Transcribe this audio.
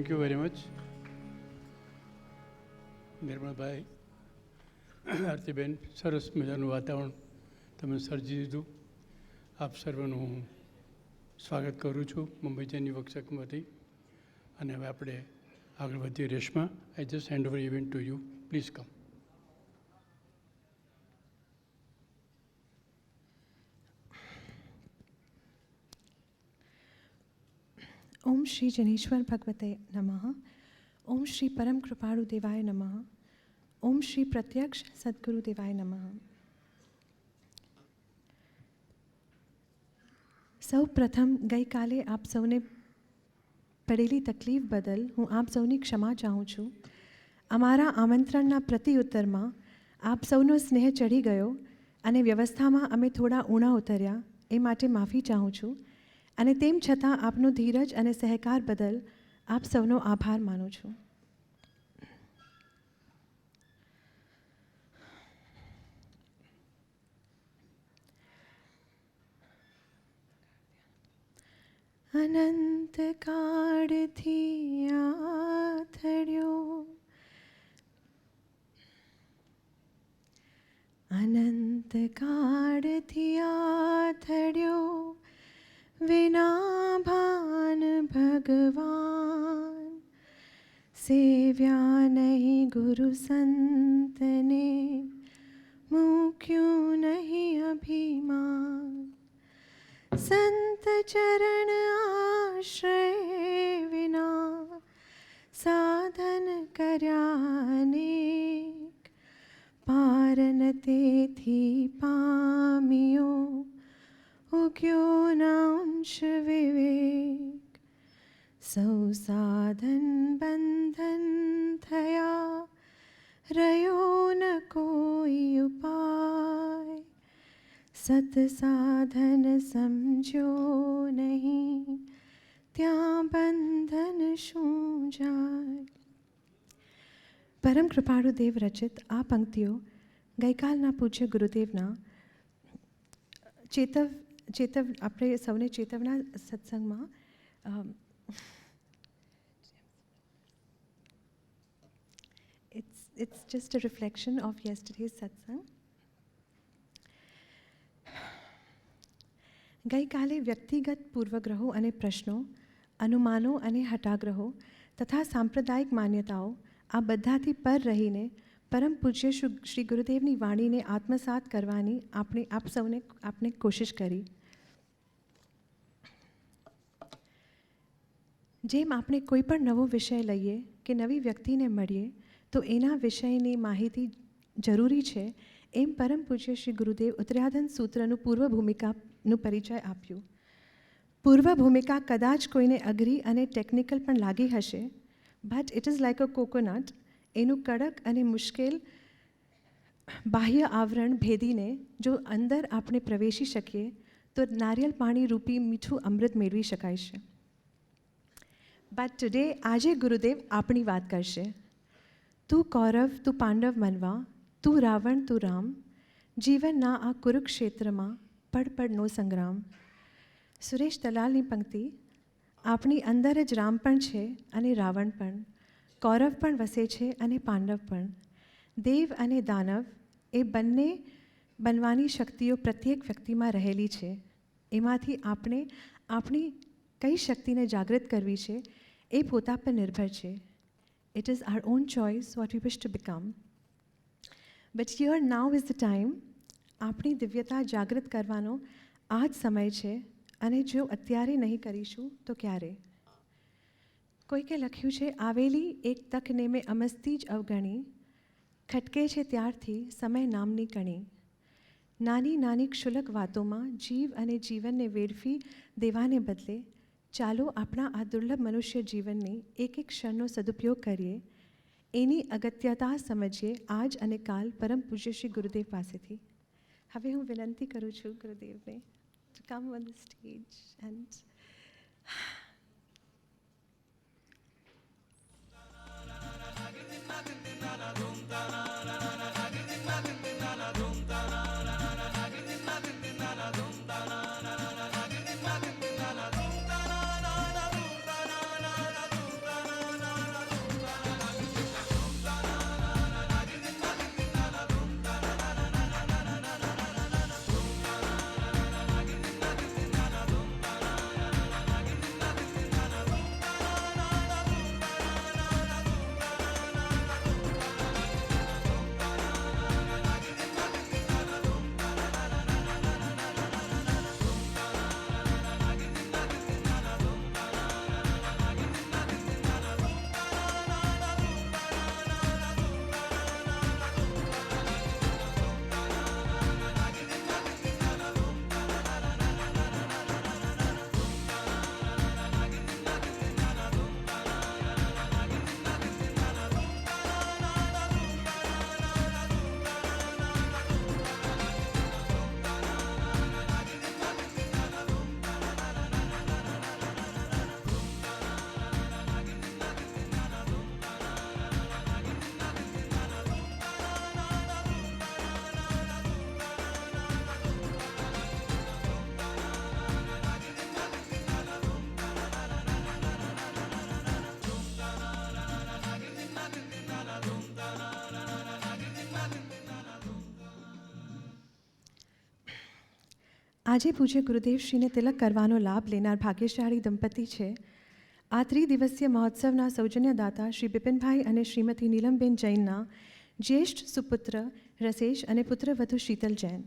Thank you very much નિર્મળભાઈ, આરતીબેન. સરસ મજાનું વાતાવરણ તમે સર્જી દીધું. આપ સર્વનું હું સ્વાગત કરું છું મુંબઈ વક્ષકમાંથી. અને હવે આપણે આગળ વધીએ. Reshma, I just hand over event to you. Please come. ઓમ શ્રી જનેશ્વર ભગવતે નમઃ. ઓમ શ્રી પરમ કૃપાળુ દેવાય નમઃ. ઓમ શ્રી પ્રત્યક્ષ સદગુરુ દેવાય નમઃ. સૌ પ્રથમ ગઈકાલે આપ સૌને પડેલી તકલીફ બદલ હું આપ સૌની ક્ષમા ચાહું છું. અમારા આમંત્રણના પ્રત્યુત્તરમાં આપ સૌનો સ્નેહ ચડી ગયો અને વ્યવસ્થામાં અમે થોડા ઊણા ઉતર્યા, એ માટે માફી ચાહું છું. અને તેમ છતાં આપનો ધીરજ અને સહકાર બદલ આપ સૌનો આભાર માનું છું. અનંત કાળથી આથડ્યો, અનંત કાળથી આથડ્યો વિના ભાન ભગવાન. સેવ્યા નહીં ગુરુ સંતને, મૂક્યું નહીં અભિમાન. સંત ચરણ આશ્રય વિના સાધન કર્યા અનેક. પારન તેથી પામ્યો, ઉગ્યો ન અંશ વિવેક. સૌ સાધન બંધન થયા, રહ્યો ન કોઈ ઉપાય. સત સાધન સમજ્યો નહીં, ત્યાં બંધન શું જાય. પરમ કૃપાળુ દેવ રચિત આ પંક્તિઓ ગઈકાલના પૂજ્ય ગુરુદેવના આપણે સૌને ચેતવના સત્સંગમાં it's just a reflection of yesterday's satsang. ગઈકાલે વ્યક્તિગત પૂર્વગ્રહો અને પ્રશ્નો, અનુમાનો અને હટાગ્રહો તથા સાંપ્રદાયિક માન્યતાઓ આ બધાથી પર રહીને પરમ પૂજ્ય શ્રી ગુરુદેવની વાણીને આત્મસાત કરવાની આપણે કોશિશ કરી. જેમ આપણે કોઈ પણ નવો વિષય લઈએ કે નવી વ્યક્તિને મળીએ તો એના વિષયની માહિતી જરૂરી છે, એમ પરમ પૂજ્ય શ્રી ગુરુદેવ ઉત્તરાધન સૂત્રનું પૂર્વ ભૂમિકાનું પરિચય આપ્યું. પૂર્વ ભૂમિકા કદાચ કોઈને અઘરી અને ટેકનિકલ પણ લાગી હશે, but it is like a coconut. એનું કડક અને મુશ્કેલ બાહ્ય આવરણ ભેદીને જો અંદર આપણે પ્રવેશી શકીએ તો નારિયેળ પાણી રૂપી મીઠું અમૃત મેળવી શકાય છે. બટ ટુડે આજે ગુરુદેવ આપણી વાત કરશે. તું કૌરવ તું પાંડવ બનવા, તું રાવણ તું રામ, જીવનના આ કુરુક્ષેત્રમાં પડ પડનો સંગ્રામ. સુરેશ દલાલની પંક્તિ. આપણી અંદર જ રામ પણ છે અને રાવણ પણ, કૌરવ પણ વસે છે અને પાંડવ પણ. દેવ અને દાનવ એ બંને બનવાની શક્તિઓ પ્રત્યેક વ્યક્તિમાં રહેલી છે. એમાંથી આપણે આપણી કઈ શક્તિને જાગૃત કરવી છે એ પોતા પર નિર્ભર છે. It is are on choice what we wish to become. But here now is the time. આપણી દિવ્યતા જાગૃત કરવાનો આ જ સમય છે, અને જો અત્યારે નહીં કરીશું તો ક્યારે. કોઈકે લખ્યું છે, આવેલી એક તકને મેં અમસ્તી જ અવગણી, ખટકે છે ત્યારથી સમય નામની કણી. નાની નાની ક્ષુલક વાતોમાં જીવ અને જીવનને વેડફી દેવાને બદલે ચાલો આપણા આ દુર્લભ મનુષ્ય જીવનની એક એક ક્ષણનો સદુપયોગ કરીએ. એની અગત્યતા સમજીએ આજ અને કાલ પરમ પૂજ્ય શ્રી ગુરુદેવ પાસેથી. હવે હું વિનંતી કરું છું ગુરુદેવને to come on the stage and આજે પૂજ્ય ગુરુદેવશ્રીને તિલક કરવાનો લાભ લેનાર ભાગ્યશાળી દંપતી છે. આ ત્રિદિવસીય મહોત્સવના સૌજન્યદાતા શ્રી બિપિનભાઈ અને શ્રીમતી નીલમબેન જૈનના જ્યેષ્ઠ સુપુત્ર રસેશ અને પુત્રવધુ શીતલ જૈન.